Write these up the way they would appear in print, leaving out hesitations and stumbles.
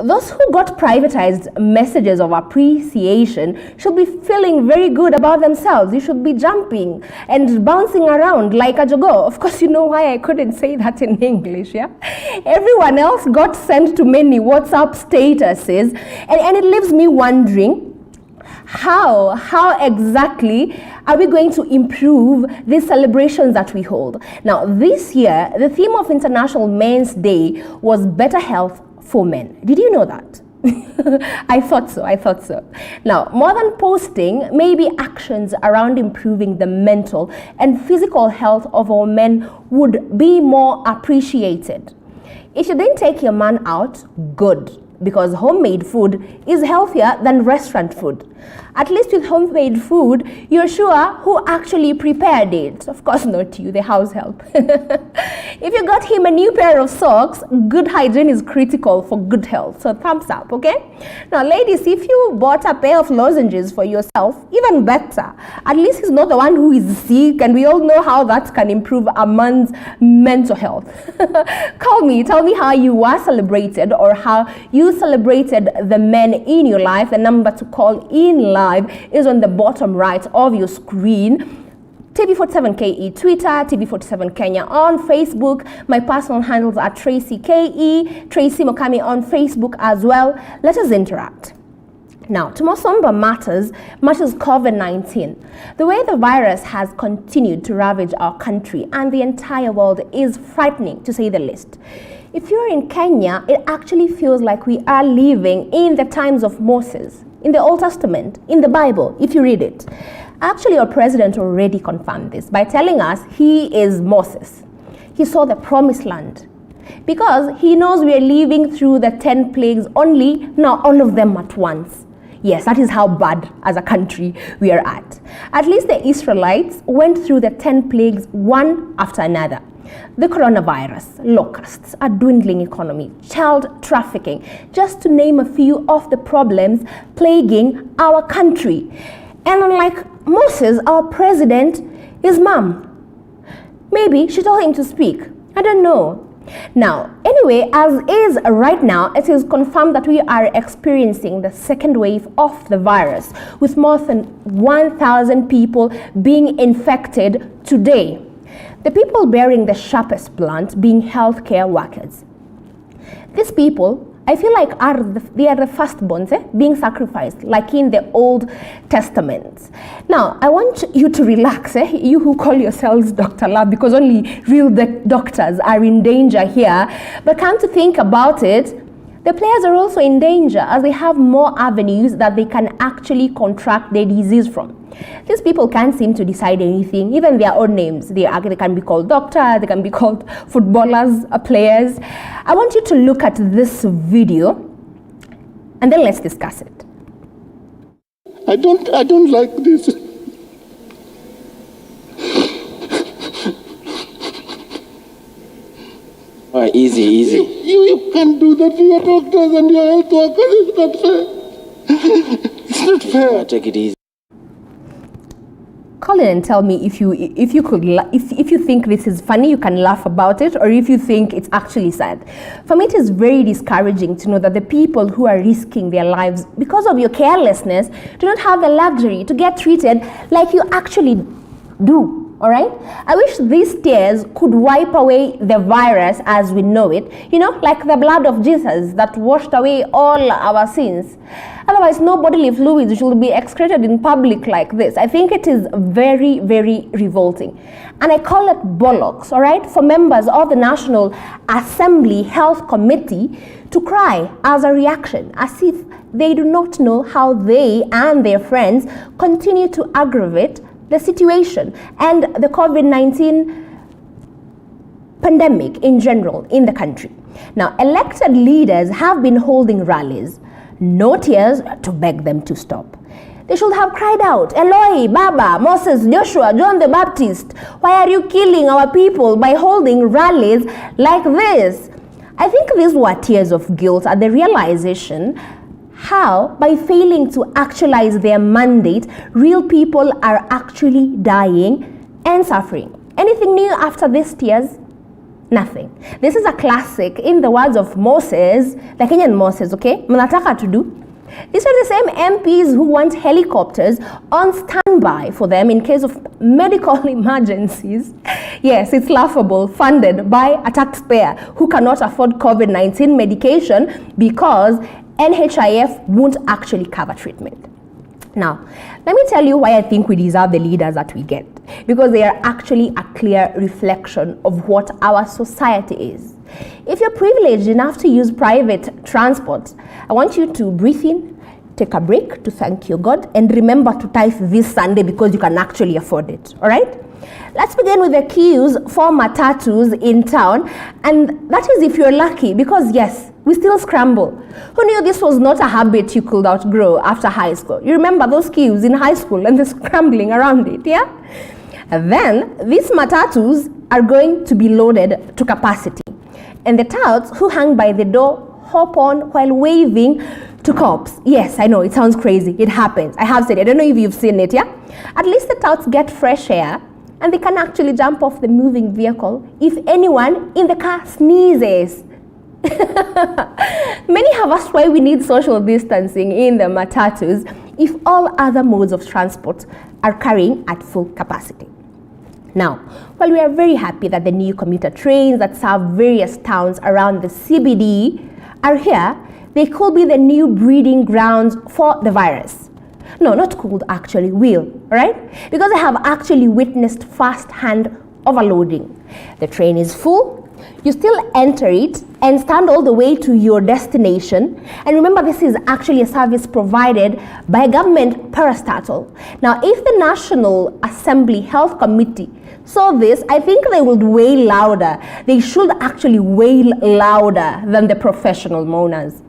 those who got privatized messages of appreciation should be feeling very good about themselves. You should be jumping and bouncing around like a jogo. Of course, you know why I couldn't say that in English, yeah? Everyone else got sent to many WhatsApp statuses, and it leaves me wondering, how exactly are we going to improve these celebrations that we hold? Now, this year, the theme of International Men's Day was better health for men. Did you know that? I thought so. Now, more than posting, maybe actions around improving the mental and physical health of our men would be more appreciated. If you didn't take your man out, good, because homemade food is healthier than restaurant food. At least with homemade food, you're sure who actually prepared it. Of course not you, the house help. If you got him a new pair of socks, good hygiene is critical for good health. So thumbs up, okay? Now ladies, if you bought a pair of lozenges for yourself, even better. At least he's not the one who is sick, and we all know how that can improve a man's mental health. Call me, tell me how you were celebrated or how you celebrated the men in your life. The number to call in live is on the bottom right of your screen. TV47KE Twitter, TV47 Kenya on Facebook. My personal handles are Tracy KE, Tracy Mokami on Facebook as well. Let us interact. Now, to more somber matters COVID-19. The way the virus has continued to ravage our country and the entire world is frightening, to say the least. If you're in Kenya, it actually feels like we are living in the times of Moses, in the Old Testament, in the Bible, if you read it. Actually, our president already confirmed this by telling us he is Moses. He saw the promised land because he knows we are living through the 10 plagues only, not all of them at once. Yes, that is how bad as a country we are at. At least the Israelites went through the 10 plagues one after another. The coronavirus, locusts, a dwindling economy, child trafficking, just to name a few of the problems plaguing our country. And unlike Moses, our president, his mom. Maybe she told him to speak. I don't know. Now, anyway, as is right now, it is confirmed that we are experiencing the second wave of the virus, with more than 1,000 people being infected today. The people bearing the sharpest blunt being healthcare workers. These people, I feel like they are the firstborns being sacrificed, like in the Old Testament. Now, I want you to relax, you who call yourselves Dr. Love, because only real doctors are in danger here. But come to think about it, the players are also in danger as they have more avenues that they can actually contract their disease from. These people can't seem to decide anything, even their own names. They can be called doctor, they can be called footballers, players. I want you to look at this video and then let's discuss it. I don't like this. All right, easy. You can't do that to your doctors and your health workers. It's not fair. It's not fair. Take it easy. Call in and tell me if you think this is funny, you can laugh about it, or if you think it's actually sad. For me, it is very discouraging to know that the people who are risking their lives because of your carelessness do not have the luxury to get treated like you actually do. All right? I wish these tears could wipe away the virus as we know it, like the blood of Jesus that washed away all our sins. Otherwise, no bodily fluids should be excreted in public like this. I think it is very, very revolting. And I call it bollocks, all right, for members of the National Assembly Health Committee to cry as a reaction, as if they do not know how they and their friends continue to aggravate the situation and the COVID-19 pandemic in general in the country. Now, elected leaders have been holding rallies, no tears to beg them to stop. They should have cried out, Eloi, Baba, Moses, Joshua, John the Baptist, why are you killing our people by holding rallies like this? I think these were tears of guilt at the realization how, by failing to actualize their mandate, real people are actually dying and suffering. Anything new after these tears? Nothing. This is a classic. In the words of Moses, the Kenyan Moses, okay? Mnataka to do. These are the same MPs who want helicopters on standby for them in case of medical emergencies. Yes, it's laughable, funded by a taxpayer who cannot afford COVID-19 medication because NHIF won't actually cover treatment. Now, let me tell you why I think we deserve the leaders that we get. Because they are actually a clear reflection of what our society is. If you're privileged enough to use private transport, I want you to breathe in, take a break to thank your God, and remember to tithe this Sunday because you can actually afford it. All right? Let's begin with the queues for matatus in town, and that is if you're lucky, because yes, we still scramble. Who knew this was not a habit you could outgrow after high school? You remember those queues in high school and the scrambling around it, yeah? And then these matatus are going to be loaded to capacity, and the touts who hang by the door hop on while waving to cops. Yes, I know, it sounds crazy. It happens. I have said it. I don't know if you've seen it, yeah? At least the touts get fresh air, and they can actually jump off the moving vehicle if anyone in the car sneezes. Many have asked why we need social distancing in the matatus if all other modes of transport are carrying at full capacity. Now, while we are very happy that the new commuter trains that serve various towns around the CBD are here, they could be the new breeding grounds for the virus. No, not could, actually, will, right? Because I have actually witnessed first-hand overloading. The train is full, you still enter it and stand all the way to your destination. And remember, this is actually a service provided by a government parastatal. Now, if the National Assembly Health Committee saw this, I think they would wail louder. They should actually wail louder than the professional mourners.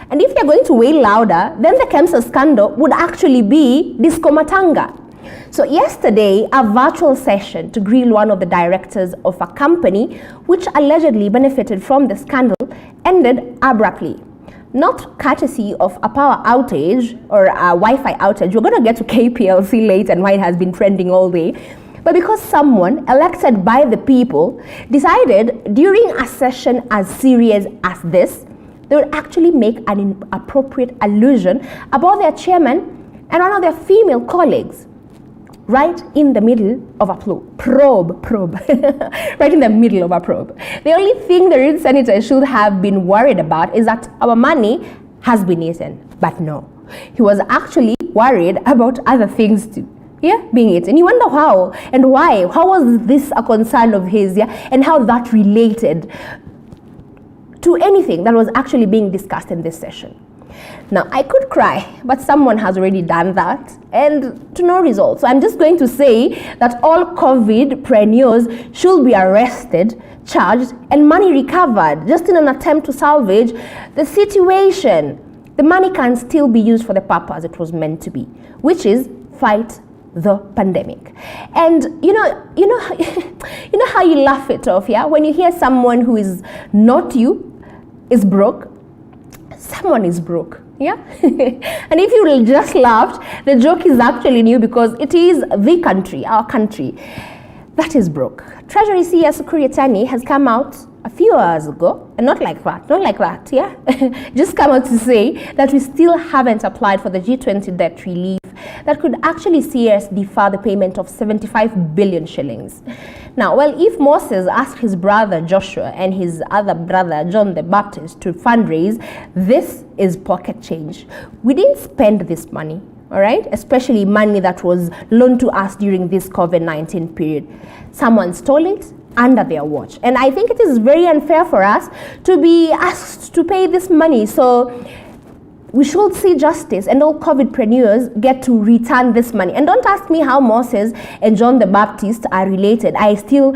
And if they're going to wail louder, then the KEMSA scandal would actually be Disco Matanga. So yesterday, a virtual session to grill one of the directors of a company which allegedly benefited from the scandal ended abruptly. Not courtesy of a power outage or a Wi-Fi outage. We're going to get to KPLC late and why it has been trending all day. But because someone elected by the people decided during a session as serious as this, they would actually make an inappropriate allusion about their chairman and one of their female colleagues. Right in the middle of a probe. Right in the middle of a probe. The only thing the real senator should have been worried about is that our money has been eaten. But no, he was actually worried about other things too. Yeah, being eaten. You wonder how and why. How was this a concern of his? Yeah, and how that related to anything that was actually being discussed in this session. Now, I could cry, but someone has already done that, and to no result. So I'm just going to say that all COVID-preneurs should be arrested, charged, and money recovered, just in an attempt to salvage the situation. The money can still be used for the purpose it was meant to be, which is fight the pandemic. And you know how you laugh it off, yeah? When you hear someone who is not you is broke, someone is broke, yeah? And if you just laughed, the joke is actually new because it is the country, our country, that is broke. Treasury CS Kuriatani has come out a few hours ago, and not like that, yeah? Just come out to say that we still haven't applied for the G20 debt relief that could actually see us defer the payment of 75 billion shillings. Now, well, if Moses asked his brother Joshua and his other brother John the Baptist to fundraise, this is pocket change. We didn't spend this money, all right? Especially money that was loaned to us during this COVID-19 period. Someone stole it under their watch. And I think it is very unfair for us to be asked to pay this money. So we should see justice and all COVID-preneurs get to return this money. And don't ask me how Moses and John the Baptist are related. I still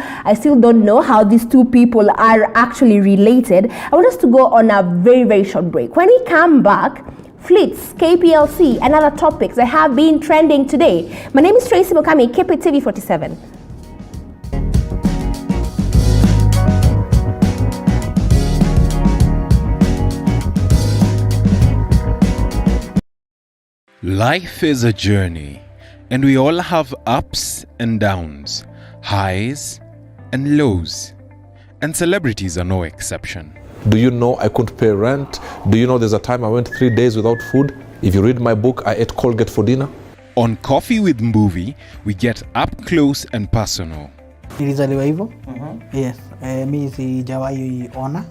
don't know how these two people are actually related. I want us to go on a very, very short break. When we come back, fleets, KPLC, and other topics that have been trending today. My name is Tracy Mokami, keep it TV47. Life is a journey, and we all have ups and downs, highs and lows. and celebrities are no exception. Do you know I couldn't pay rent? Do you know there's a time I went 3 days without food? If you read my book, I ate Colgate for dinner. On Coffee with Movie, we get up close and personal. Nilizaliwa hivyo. Yes. Mi sijawahi ona.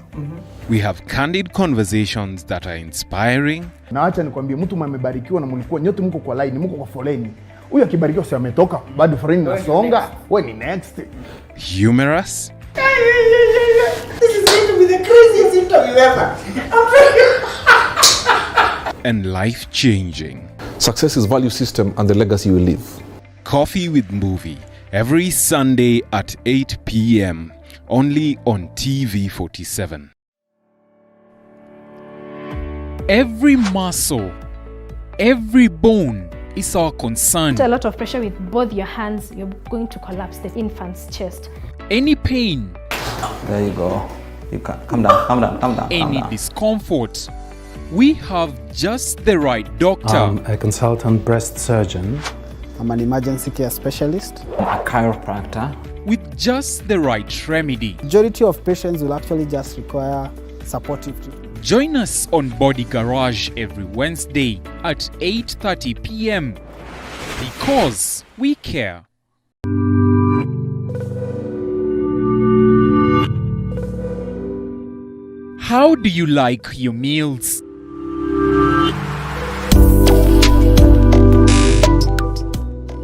We have candid conversations that are inspiring. Na acha nikwambie, mtu mmebarikiwa na mlikuwa nyote mko kwa line, mko kwa foleni. Huyu akibarikiwa si ametoka, bado foleni inasonga. Wewe ni next. Humorous. This is going to be the craziest interview ever. And life-changing. Success is value system and the legacy you leave. Coffee with Movie, every Sunday at 8 p.m. only on TV47. Every muscle, every bone is our concern. A lot of pressure with both your hands, you're going to collapse the infant's chest. Any pain, There you go. You can calm down, calm down, calm down. any discomfort, we have just the right doctor. I'm a consultant breast surgeon. I'm an emergency care specialist. A chiropractor. With just the right remedy. Majority of patients will actually just require supportive treatment. Join us on Body Garage every Wednesday at 8:30 p.m. because we care. How do you like your meals?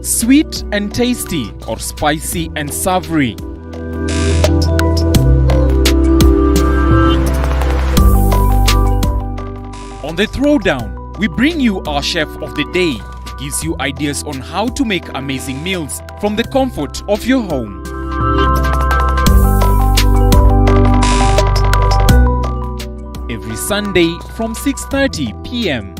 Sweet and tasty or spicy and savory? On the Throwdown, we bring you our chef of the day. He gives you ideas on how to make amazing meals from the comfort of your home. Every Sunday from 6:30 p.m.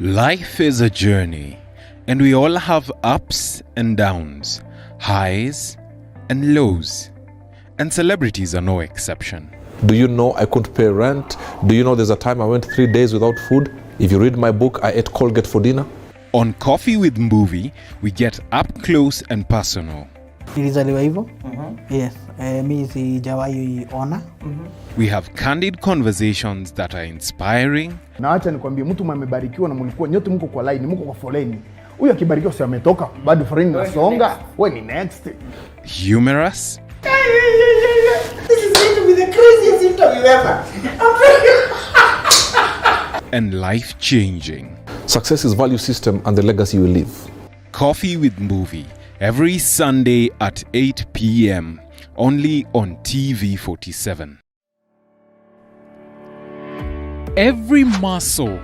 Life is a journey, and we all have ups and downs, highs and lows, and celebrities are no exception. Do you know I couldn't pay rent? Do you know there's a time I went 3 days without food? If you read my book, I ate Colgate for dinner. On Coffee with Movie, we get up close and personal. Nilizaliwa hivyo. Yes. Mi sijawahi ona. We have candid conversations that are inspiring. Na acha nikwambie, mtu mmebarikiwa na mlikuwa nyote mko kwa line, mko kwa foleni. Huyu akibarikiwa si ametoka, bado foleni inasonga. Wewe ni next. Humorous. This is going to be the craziest interview ever. And life-changing. Success is value system and the legacy you leave. Coffee with Movie, every Sunday at 8 p.m. only on TV47. Every muscle,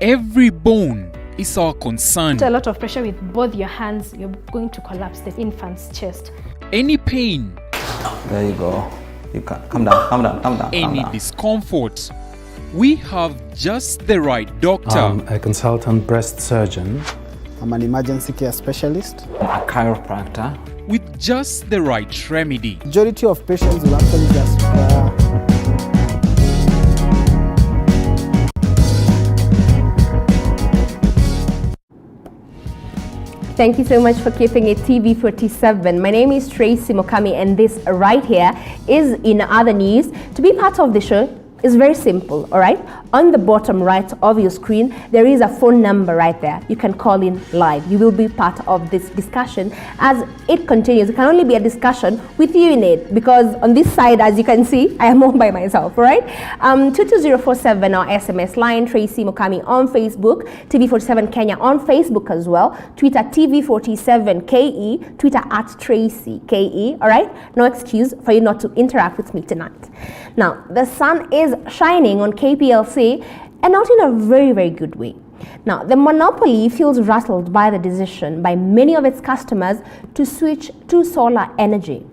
every bone is our concern. A lot of pressure with both your hands, you're going to collapse the infant's chest. Any pain, There you go. You can calm down, calm down, calm down. Calm any down. discomfort, we have just the right doctor. I'm a consultant breast surgeon. I'm an emergency care specialist. A chiropractor. With just the right remedy. Majority of patients will actually just require Thank you so much for keeping it TV47. My name is Tracy Mokami, and this right here is In Other News. To be part of the show is very simple, all right? On the bottom right of your screen, there is a phone number right there. You can call in live. You will be part of this discussion as it continues. It can only be a discussion with you in it, because on this side, as you can see, I am all by myself, all right? 22047 our SMS line, Tracy Mokami on Facebook, TV47 Kenya on Facebook as well, Twitter TV47KE, Twitter @TracyKE, all right? No excuse for you not to interact with me tonight. Now, the sun is shining on KPLC, and not in a very, very good way. Now, the monopoly feels rattled by the decision by many of its customers to switch to solar energy.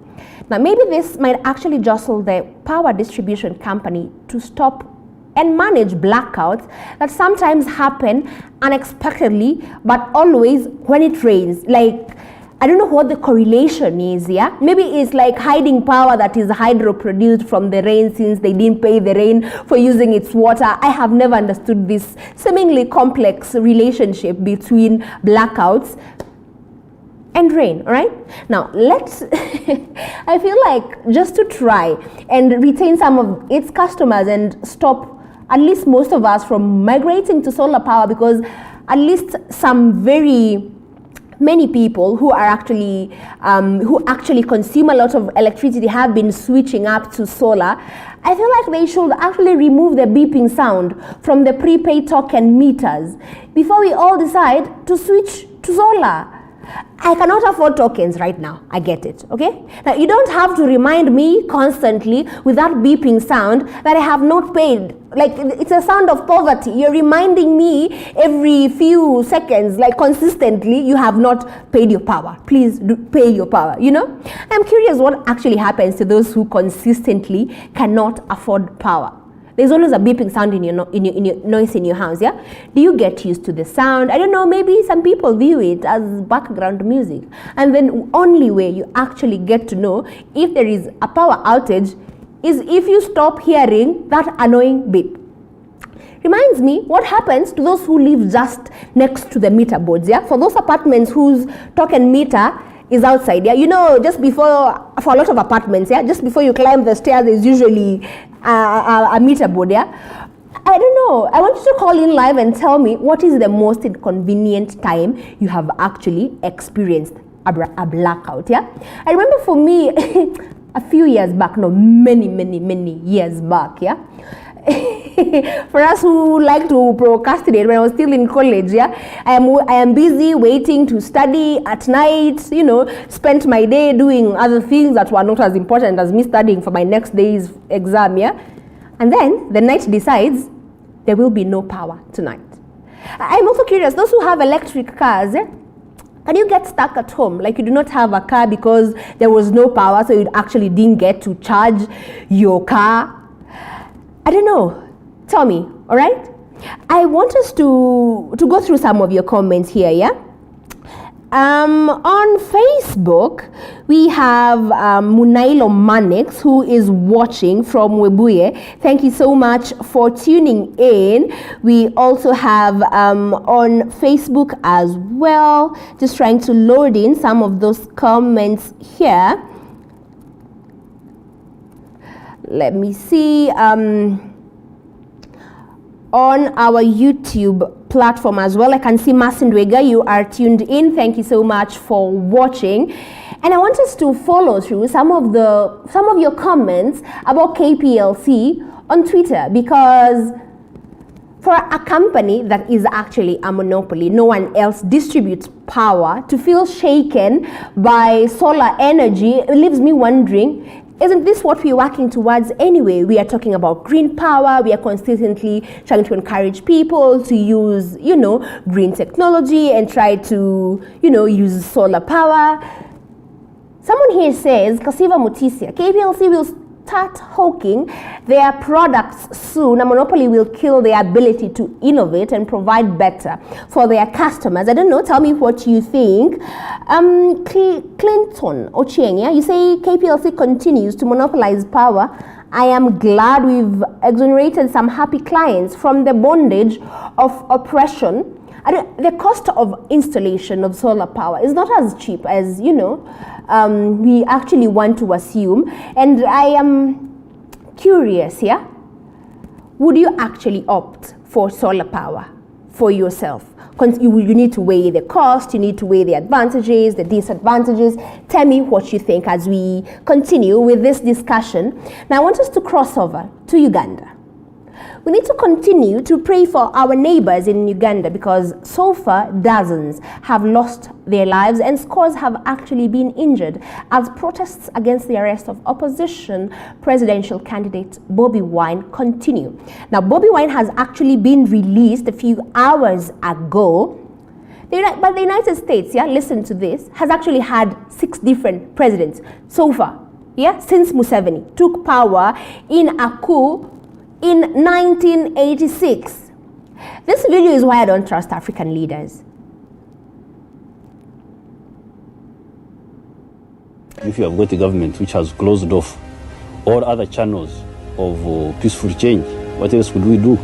Now, maybe this might actually jostle the power distribution company to stop and manage blackouts that sometimes happen unexpectedly, but always when it rains. Like, I don't know what the correlation is, yeah? Maybe it's like hiding power that is hydro produced from the rain since they didn't pay the rain for using its water. I have never understood this seemingly complex relationship between blackouts and rain, all right? Now, let's, I feel like just to try and retain some of its customers and stop at least most of us from migrating to solar power, because at least some very many people who are actually who actually consume a lot of electricity have been switching up to solar. I feel like they should actually remove the beeping sound from the prepaid token meters before we all decide to switch to solar. I cannot afford tokens right now. I get it, okay? Now, you don't have to remind me constantly with that beeping sound that I have not paid. Like, it's a sound of poverty. You're reminding me every few seconds, like consistently, you have not paid your power. Please do pay your power, you know? I'm curious what actually happens to those who consistently cannot afford power. There's always a beeping sound in your noise in your house, yeah? Do you get used to the sound? I don't know, maybe some people view it as background music. And then only way you actually get to know if there is a power outage is if you stop hearing that annoying beep. Reminds me, what happens to those who live just next to the meter boards, yeah? For those apartments whose token meter is outside, yeah? You know, just before, for a lot of apartments, yeah? Just before you climb the stairs, there's usually a meter board, yeah? I don't know. I want you to call in live and tell me what is the most inconvenient time you have actually experienced a blackout, yeah? I remember for me, a few years back, no, many years back, yeah? For us who like to procrastinate, when I was still in college, yeah, I am busy waiting to study at night, you know, spent my day doing other things that were not as important as me studying for my next day's exam, yeah. And then the night decides there will be no power tonight. I'm also curious, those who have electric cars, yeah, can you get stuck at home? Like you do not have a car because there was no power, so you actually didn't get to charge your car. I don't know. Tell me, all right? I want us to go through some of your comments here, yeah? On Facebook, we have Munailo Manix, who is watching from Webuye. Thank you so much for tuning in. We also have on Facebook as well, just trying to load in some of those comments here. Let me see. On our YouTube platform as well, I can see Masindwega, you are tuned in. Thank you so much for watching. And I want us to follow through some of your comments about KPLC on Twitter, because for a company that is actually a monopoly, no one else distributes power, to feel shaken by solar energy, it leaves me wondering, isn't this what we're working towards anyway? We are talking about green power. We are consistently trying to encourage people to use, you know, green technology and try to, you know, use solar power. Someone here says, Kasiva Mutisia, KPLC will start hawking their products soon. A monopoly will kill their ability to innovate and provide better for their customers. I don't know, tell me what you think. Clinton Ochieng, you say KPLC continues to monopolize power. I am glad we've exonerated some happy clients from the bondage of oppression. The cost of installation of solar power is not as cheap as, you know, we actually want to assume. And I am curious, yeah? Would you actually opt for solar power for yourself? You need to weigh the cost, you need to weigh the advantages, the disadvantages. Tell me what you think as we continue with this discussion. Now I want us to cross over to Uganda. we need to continue to pray for our neighbors in Uganda, because so far dozens have lost their lives and scores have actually been injured as protests against the arrest of opposition presidential candidate Bobi Wine continue. Now, Bobi Wine has actually been released a few hours ago. But the United States, listen to this, has actually had 6 different presidents so far, since Museveni took power in a coup in 1986. This video is why I don't trust African leaders. If you have got a government which has closed off all other channels of peaceful change, what else could we do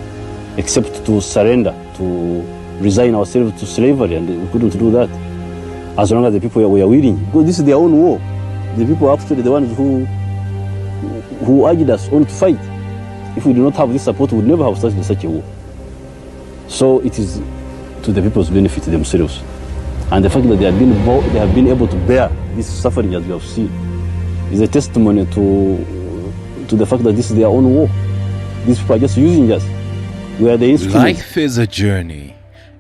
except to surrender, to resign ourselves to slavery? And we couldn't do that as long as the people were willing, because this is their own war. The people are actually the ones who urged us on to fight. If we do not have this support, we would never have started such a war. So it is to the people's benefit themselves. And the fact that they have been able to bear this suffering, as we have seen, is a testimony to the fact that this is their own war. These people are just using us. We are the instruments. Life is a journey,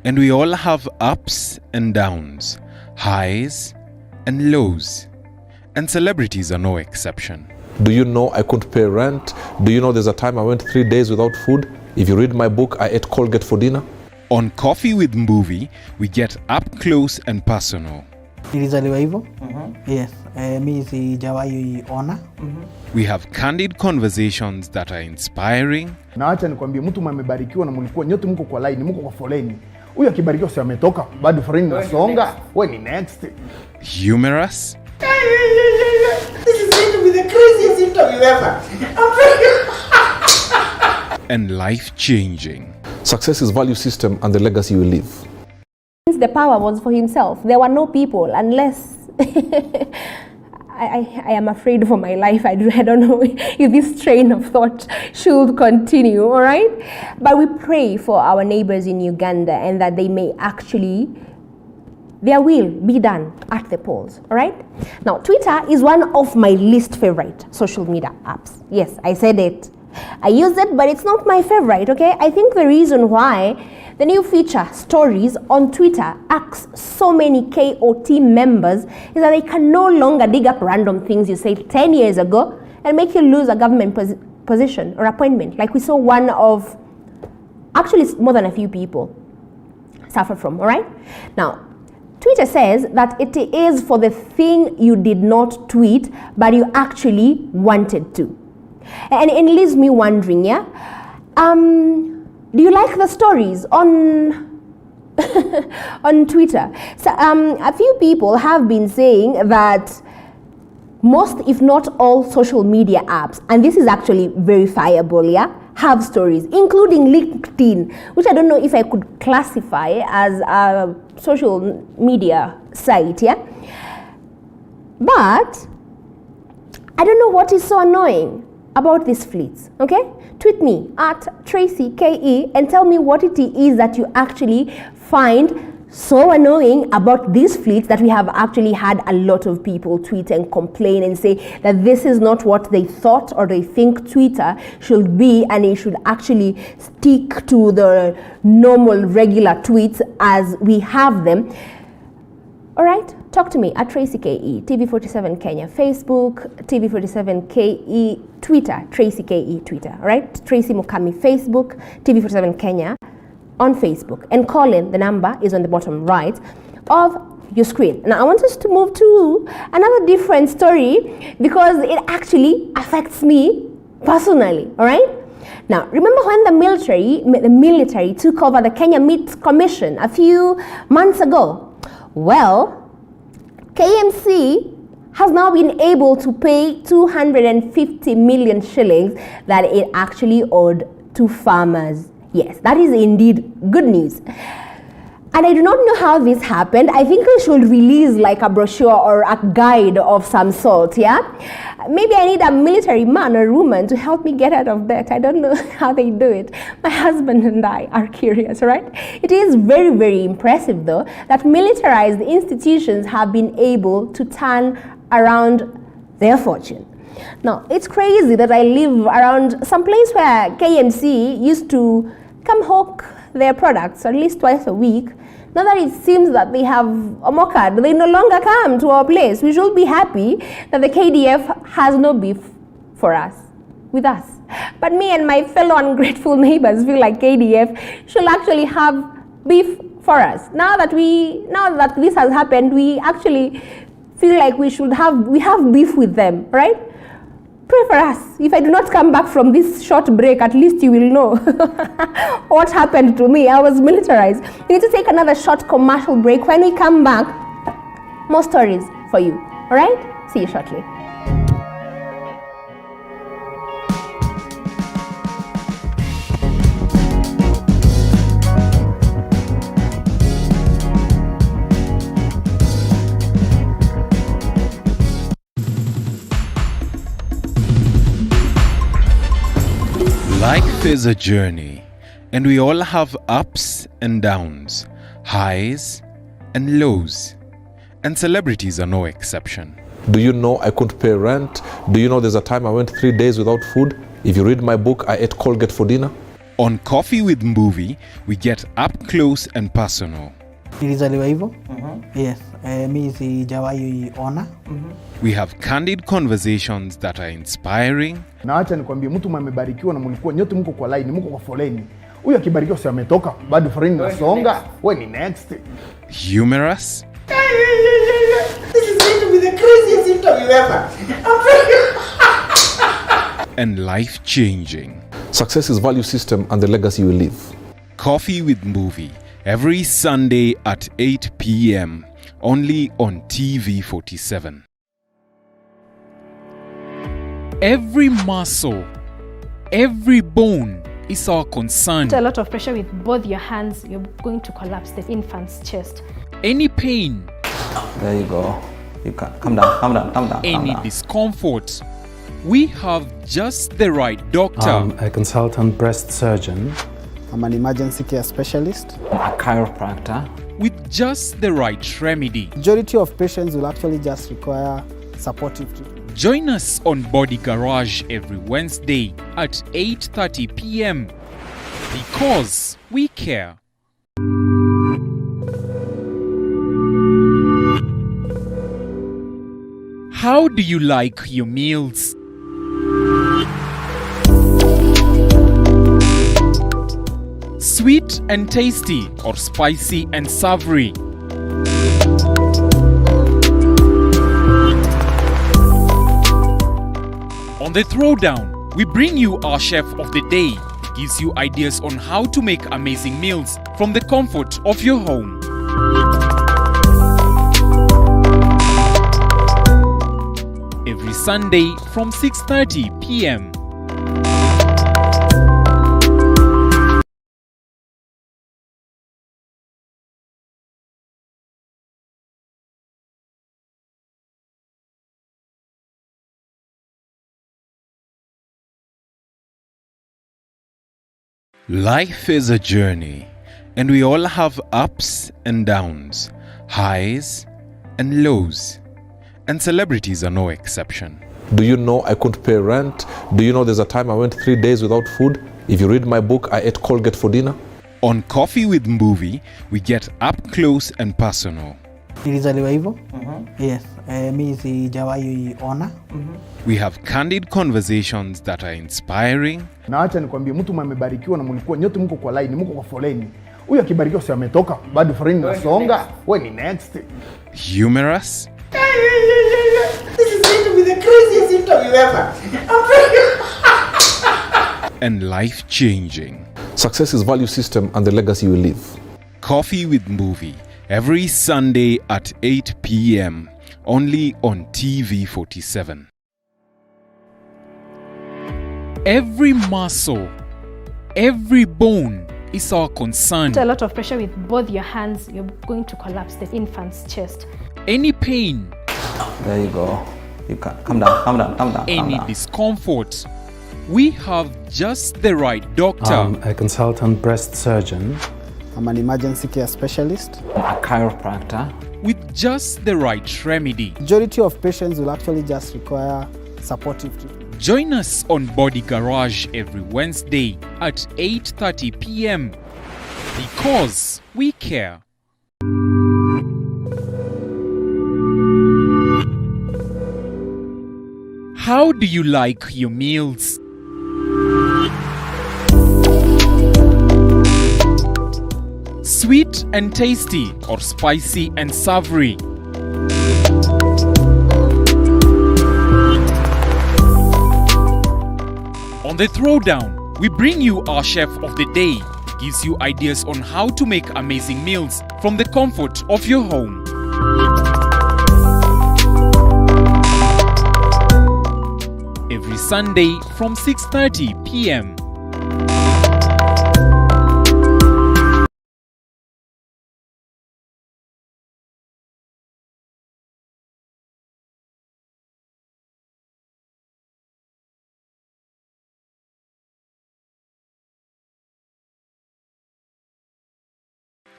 and we all have ups and downs, highs and lows, and celebrities are no exception. Do you know I couldn't pay rent? Do you know there's a time I went 3 days without food? If you read my book, I ate Colgate for dinner. On Coffee with Mbuvi, we get up close and personal. Nilizaliwa hivyo. Yes. Mimi sijawahi ona. We have candid conversations that are inspiring. Na acha nikwambie, mtu amebarikiwa na mlikuwa nyote mko kwa line, mko kwa foleni. Huyu akibarikiwa si ametoka, bado foleni inasonga. Wewe ni next. Humorous. This is going to be the craziest interview ever. And life-changing. Success is value system and the legacy you leave. Since the power was for himself, there were no people unless... I am afraid for my life. I don't know if this train of thought should continue, all right? But we pray for our neighbors in Uganda and that they may actually, their will be done at the polls, all right? Now, Twitter is one of my least favorite social media apps. Yes, I said it. I use it, but it's not my favorite, okay? I think the reason why the new feature, Stories, on Twitter asks so many KOT members is that they can no longer dig up random things you said 10 years ago and make you lose a government position or appointment, like we saw one of, actually more than a few people suffer from, all right? Now, Twitter says that it is for the thing you did not tweet, but you actually wanted to. And it leaves me wondering, do you like the stories on on Twitter? So a few people have been saying that most, if not all, social media apps, and this is actually verifiable, have stories, including LinkedIn, which I don't know if I could classify as a social media site, But I don't know what is so annoying about these fleets, okay? Tweet me at Tracy KE and tell me what it is that you actually find so annoying about these fleets that we have actually had a lot of people tweet and complain and say that this is not what they thought or they think Twitter should be, and it should actually stick to the normal regular tweets as we have them. All right, talk to me at Tracy KE, TV47 Kenya, Facebook, TV47 KE, Twitter, Tracy KE, Twitter, all right? Tracy Mukami, Facebook, TV47 Kenya on Facebook. And call in, the number is on the bottom right of your screen. Now, I want us to move to another different story because it actually affects me personally, all right? Now, remember when the military took over the Kenya Meat Commission a few months ago? Well, KMC has now been able to pay 250 million shillings that it actually owed to farmers. Yes, that is indeed good news. And I do not know how this happened. I think they should release like a brochure or a guide of some sort, Maybe I need a military man or woman to help me get out of bed. I don't know how they do it. My husband and I are curious, right? It is very, very impressive, though, that militarized institutions have been able to turn around their fortune. Now, it's crazy that I live around some place where KMC used to come hawk their products at least twice a week. Now that it seems that they have omokad, they no longer come to our place. We should be happy that the KDF has no beef with us. But me and my fellow ungrateful neighbors feel like KDF should actually have beef for us. Now that this has happened, we actually feel like we have beef with them, right? Pray for us. If I do not come back from this short break, at least you will know what happened to me. I was militarized. We need to take another short commercial break. When we come back, more stories for you. All right? See you shortly. Life is a journey, and we all have ups and downs, highs and lows, and celebrities are no exception. Do you know I couldn't pay rent? Do you know there's a time I went 3 days without food? If you read my book, I ate Colgate for dinner. On Coffee with Mbuvi, we get up close and personal. Nilizaliwa hivyo. Yes. Mimi sijawahi ona. We have candid conversations that are inspiring. Na acha nikwambie, mtu amebarikiwa na mlikuwa nyote mko kwa line, mko kwa foleni. Huyu akibarikiwa si ametoka, bado foleni inasonga. Wewe ni next. Humorous. This is going to be the craziest interview ever. And life-changing. Success is value system and the legacy you leave. Coffee with Mbuvi, every Sunday at 8 p.m. only on TV47. Every muscle, every bone is our concern. A lot of pressure with both your hands, you're going to collapse the infant's chest. Any pain, There you go. You can come down. any discomfort, we have just the right doctor. I'm a consultant breast surgeon. I'm an emergency care specialist. A chiropractor. With just the right remedy. Majority of patients will actually just require supportive treatment. Join us on Body Garage every Wednesday at 8:30 p.m. because we care. How do you like your meals? Sweet and tasty or spicy and savory? On the Throwdown, we bring you our chef of the day. Gives you ideas on how to make amazing meals from the comfort of your home. Every Sunday from 6:30 p.m. Life is a journey, and we all have ups and downs, highs and lows, and celebrities are no exception. Do you know I couldn't pay rent? Do you know there's a time I went 3 days without food? If you read my book, I ate Colgate for dinner. On Coffee with Mbuvi, we get up close and personal. Nilizaliwa hivyo. Yes. Mimi sijawahi ona. We have candid conversations that are inspiring. Na acha nikwambie, mtu amebarikiwa na mlikuwa nyote mko kwa line, mko kwa foleni. Huyu akibarikiwa si ametoka, bado foleni inasonga. Wewe ni next. Humorous. This is going to be the craziest interview ever. And life-changing. Success is value system and the legacy you leave. Coffee with Mbuvi, every Sunday at 8 p.m. only on TV47. Every muscle, every bone is our concern. A lot of pressure with both your hands, you're going to collapse the infant's chest. Any pain, There you go. You can come down. any discomfort, we have just the right doctor. I'm a consultant breast surgeon. I'm an emergency care specialist. A chiropractor. With just the right remedy. Majority of patients will actually just require supportive. Join us on Body Garage every Wednesday at 8:30 p.m. because we care. How do you like your meals? Sweet and tasty or spicy and savory? On the Throwdown, we bring you our chef of the day, who gives you ideas on how to make amazing meals from the comfort of your home. Every Sunday from 6:30 p.m.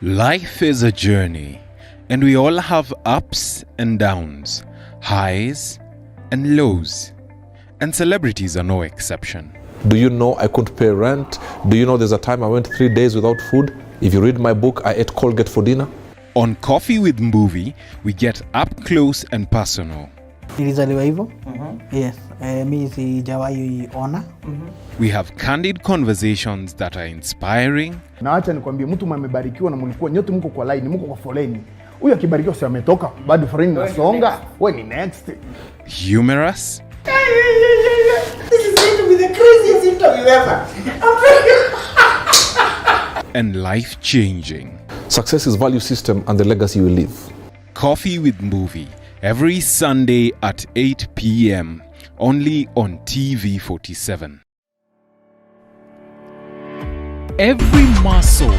Life is a journey, and we all have ups and downs, highs and lows, and celebrities are no exception. Do you know I couldn't pay rent? Do you know there's a time I went 3 days without food? If you read my book, I ate Colgate for dinner. On Coffee with Mbuvi, we get up close and personal. Nilizaliwa hivyo. Yes, mimi sijawahi ona. We have candid conversations that are inspiring. Na acha nikwambie, mtu mmebarikiwa na mlikuwa nyote mko kwa line, mko kwa foleni. Huyu akibarikiwa si ametoka, bado foleni inasonga. Wewe ni next. Humorous. This is going to be the craziest interview ever. And life-changing. Success is value system and the legacy you leave. Coffee with Mbuvi, every Sunday at 8 p.m. only on TV47. Every muscle,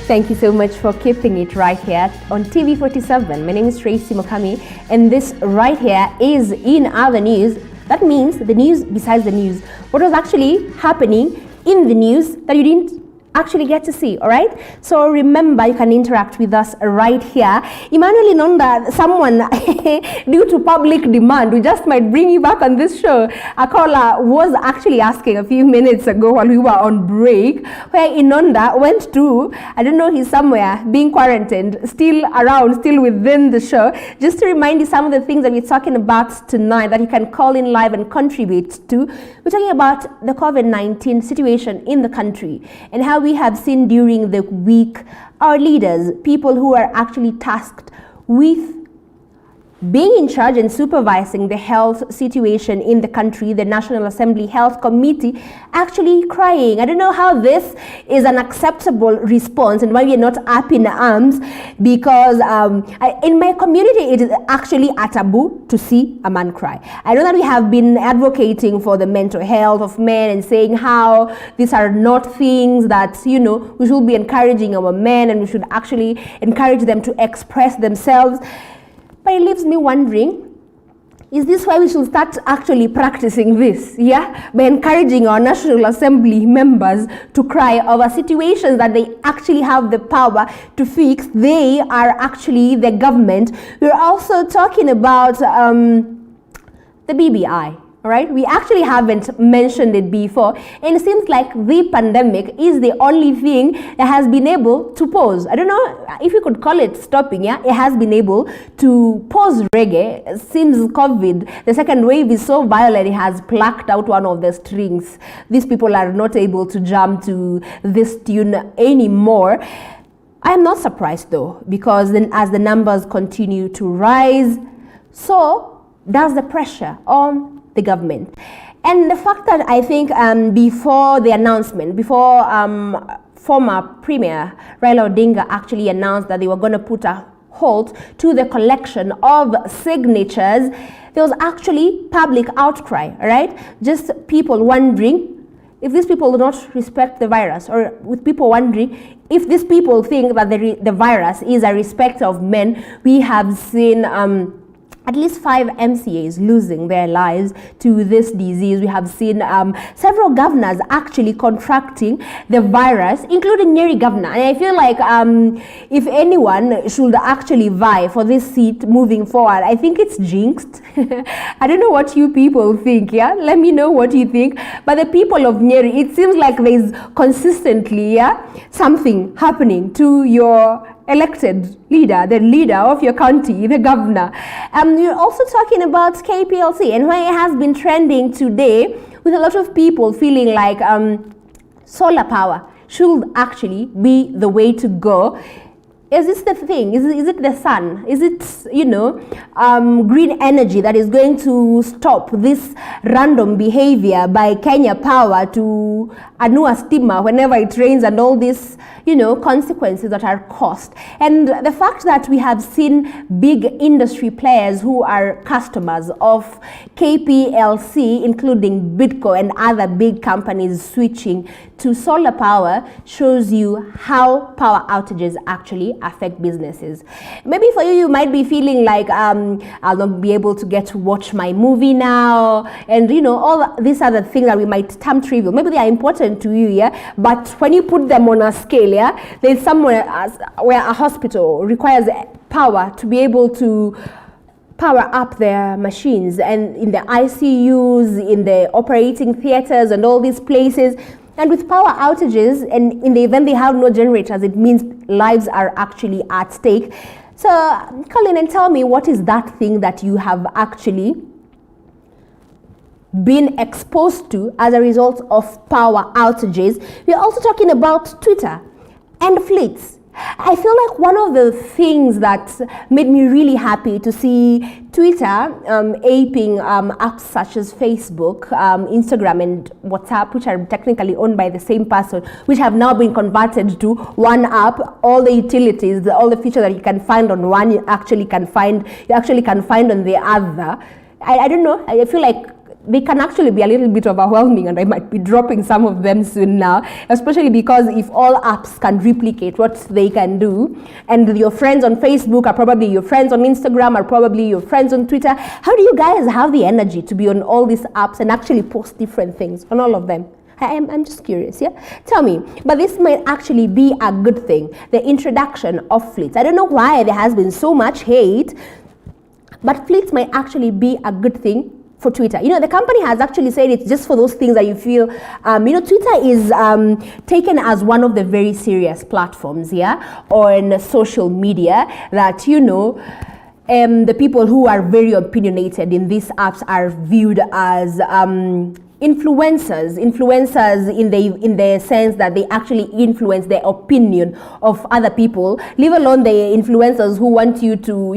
Thank you so much for keeping it right here on TV47. My name is Tracy Mokami, and this right here is In Other News. That means the news besides the news. What was actually happening in the news that you didn't actually get to see, all right? So remember, you can interact with us right here. Emmanuel Inonda, someone, due to public demand, we just might bring you back on this show. A caller was actually asking a few minutes ago while we were on break, where Inonda went to, I don't know, he's somewhere being quarantined, still around, still within the show. Just to remind you some of the things that we're talking about tonight that you can call in live and contribute to. We're talking about the COVID-19 situation in the country and how we have seen during the week our leaders, people who are actually tasked with being in charge and supervising the health situation in the country, the National Assembly Health Committee, actually crying. I don't know how this is an acceptable response and why we are not up in arms, because in my community it is actually a taboo to see a man cry. I know that we have been advocating for the mental health of men and saying how these are not things that, you know, we should be encouraging our men and we should actually encourage them to express themselves. But it leaves me wondering, is this why we should start actually practicing this, yeah? By encouraging our National Assembly members to cry over situations that they actually have the power to fix. They are actually the government. We're also talking about the BBI. Right? We actually haven't mentioned it before, and it seems like the pandemic is the only thing that has been able to pause. I don't know if you could call it stopping, yeah? It has been able to pause reggae. It seems COVID, the second wave is so violent, it has plucked out one of the strings. These people are not able to jump to this tune anymore. I am not surprised though, because then as the numbers continue to rise, so does the pressure on the government. And the fact that I think before the announcement, before former Premier Raila Odinga actually announced that they were going to put a halt to the collection of signatures, there was actually public outcry, right? Just people wondering, if these people do not respect the virus, or with people wondering if these people think that the virus is a respect of men, we have seen at least 5 MCAs losing their lives to this disease. We have seen several governors actually contracting the virus, including Nyeri governor. And I feel like if anyone should actually vie for this seat moving forward, I think it's jinxed. I don't know what you people think, yeah? Let me know what you think. But the people of Nyeri, it seems like there's consistently, something happening to your elected leader, the leader of your county, the governor. You're also talking about KPLC and why it has been trending today, with a lot of people feeling like solar power should actually be the way to go. Is this the thing? Is it the sun? Is it, green energy that is going to stop this random behavior by Kenya Power to Anua Stima whenever it rains, and all these, consequences that are caused? And the fact that we have seen big industry players who are customers of KPLC, including Bidco and other big companies, switching to solar power shows you how power outages actually affect businesses. Maybe for you, you might be feeling like I'll not be able to get to watch my movie now, and all these other things that we might term trivial. Maybe they are important to you, yeah, but when you put them on a scale, yeah, there's somewhere where a hospital requires power to be able to power up their machines, and in the ICUs, in the operating theaters and all these places. And with power outages, and in the event they have no generators, it means lives are actually at stake. So call in and tell me, what is that thing that you have actually been exposed to as a result of power outages? We're also talking about Twitter and fleets. I feel like one of the things that made me really happy to see Twitter aping apps such as Facebook, Instagram and WhatsApp, which are technically owned by the same person, which have now been converted to one app. All the utilities, all the features that you can find on one, you actually can find on the other. I don't know, I feel like they can actually be a little bit overwhelming, and I might be dropping some of them soon now, especially because if all apps can replicate what they can do, and your friends on Facebook are probably your friends on Instagram, are probably your friends on Twitter, how do you guys have the energy to be on all these apps and actually post different things on all of them? I'm just curious, yeah? Tell me. But this might actually be a good thing, the introduction of fleets. I don't know why there has been so much hate, but fleets might actually be a good thing for Twitter. The company has actually said it's just for those things that you feel, Twitter is taken as one of the very serious platforms, yeah, on social media, that, the people who are very opinionated in these apps are viewed as influencers in the sense that they actually influence the opinion of other people, leave alone the influencers who want you to,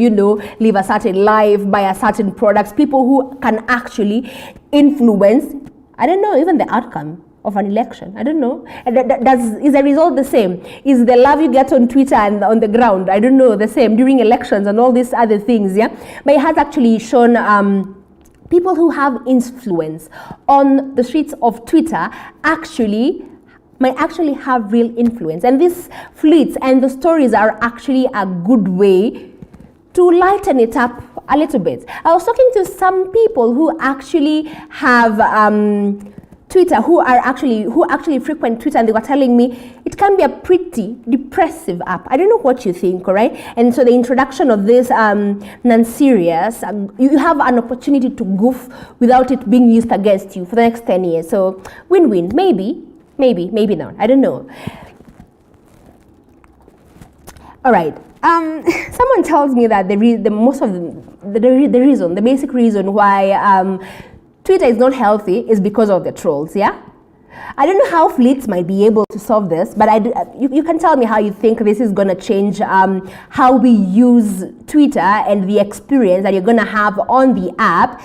live a certain life, buy a certain products, people who can actually influence, I don't know, even the outcome of an election. I don't know. Is the result the same? Is the love you get on Twitter and on the ground, I don't know, the same during elections and all these other things, yeah? But it has actually shown people who have influence on the streets of Twitter might actually have real influence. And these fleets and the stories are actually a good way to lighten it up a little bit. I was talking to some people who actually have Twitter, who actually frequent Twitter, and they were telling me it can be a pretty depressive app. I don't know what you think, all right? And so the introduction of this non-serious, you have an opportunity to goof without it being used against you for the next 10 years. So win-win, maybe not. I don't know. All right. Someone tells me that the basic reason why Twitter is not healthy is because of the trolls, yeah? I don't know how fleets might be able to solve this, but you can tell me how you think this is going to change how we use Twitter and the experience that you're going to have on the app.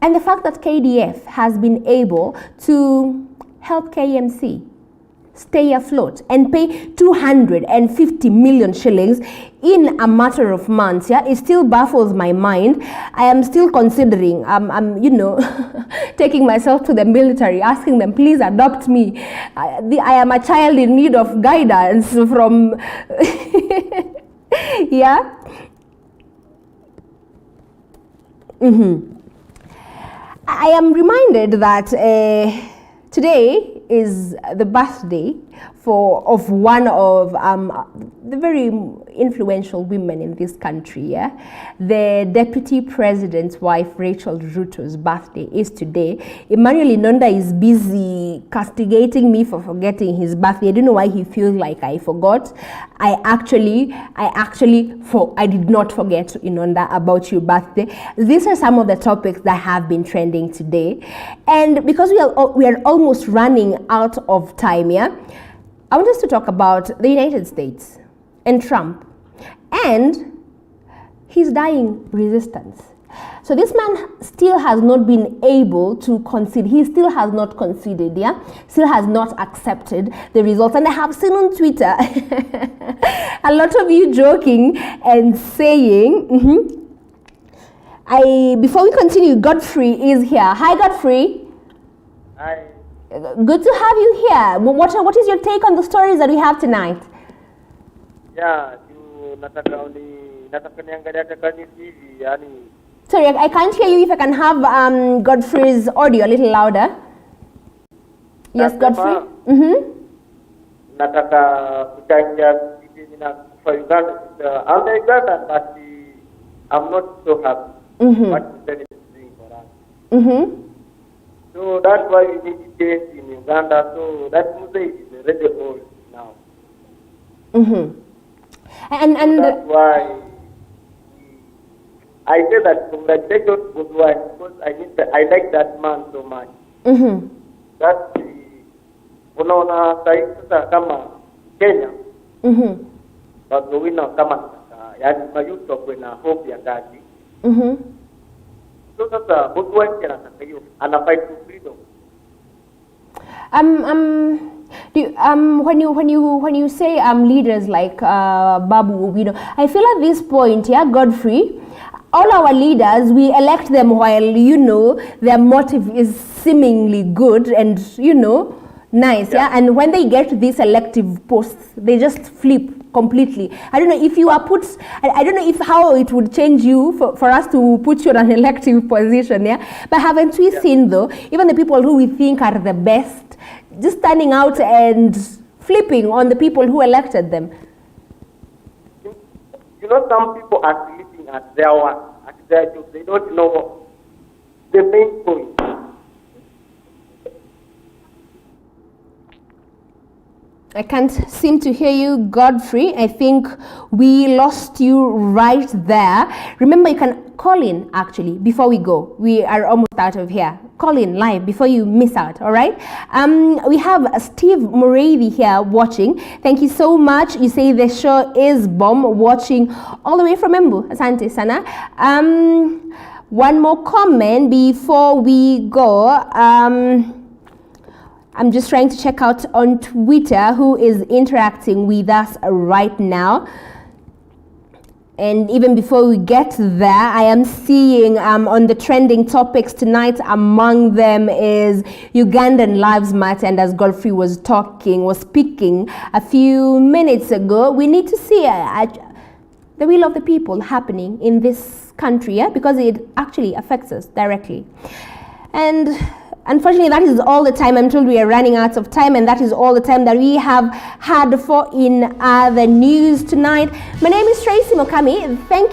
And the fact that KDF has been able to help KMC stay afloat and pay 250 million shillings in a matter of months, yeah, it still baffles my mind. I am still considering, I'm taking myself to the military, asking them, please adopt me. I am a child in need of guidance from, yeah. I am reminded that today is the birthday of one of the very influential women in this country. Yeah, the Deputy President's wife, Rachel Ruto's birthday is today. Emmanuel Inonda is busy castigating me for forgetting his birthday. I don't know why he feels like I forgot. I did not forget, Inonda, about your birthday. These are some of the topics that have been trending today, and because we are almost running out of time, yeah, I want us to talk about the United States and Trump and his dying resistance. So this man still has not been able to concede. He still has not conceded, yeah? Still has not accepted the results. And I have seen on Twitter a lot of you joking and saying, before we continue, Godfrey is here. Hi, Godfrey. Hi. Good to have you here. What is your take on the stories that we have tonight? Yeah, sorry, I can't hear you. If I can have Godfrey's audio a little louder. Yes, Godfrey. Nataka kuchangia for Uganda. I'm the Uganda, but I'm not so happy. What the is doing for us. So that's why we need to change in Uganda. So that message is already old now. And so that's why I say that congratulations to Bobi Wine, because I like that man so much. That's unaona sasa kama Kenya. Wagowina kama yani mayuto kuna hope ya kazi. So sasa Bobi Wine anataka hiyo ana fight for freedom. When you say leaders like Babu Owino, I feel at this point, yeah, Godfrey, all our leaders, we elect them while their motive is seemingly good and nice, yeah. And when they get to these elective posts, they just flip completely. I don't know if you are put. I don't know if how it would change you for us to put you in an elective position, yeah. But haven't we seen though, even the people who we think are the best, just standing out and flipping on the people who elected them? Some people are sleeping at their work, at their job. They don't know the main point. I can't seem to hear you, Godfrey. I think we lost you right there. Remember, you can call in, actually, before we go. We are almost out of here. Call in live before you miss out, all right? We have Steve Murray here watching. Thank you so much. You say the show is bomb, watching all the way from Embu. Asante sana. One more comment before we go. I'm just trying to check out on Twitter who is interacting with us right now. And even before we get there, I am seeing on the trending topics tonight, among them is Ugandan Lives Matter. And as Godfrey was speaking a few minutes ago, we need to see the will of the people happening in this country, yeah? Because it actually affects us directly. And unfortunately, that is all the time. I'm told we are running out of time, and that is all the time that we have had for in the news tonight. My name is Tracy Mokami. Thank you.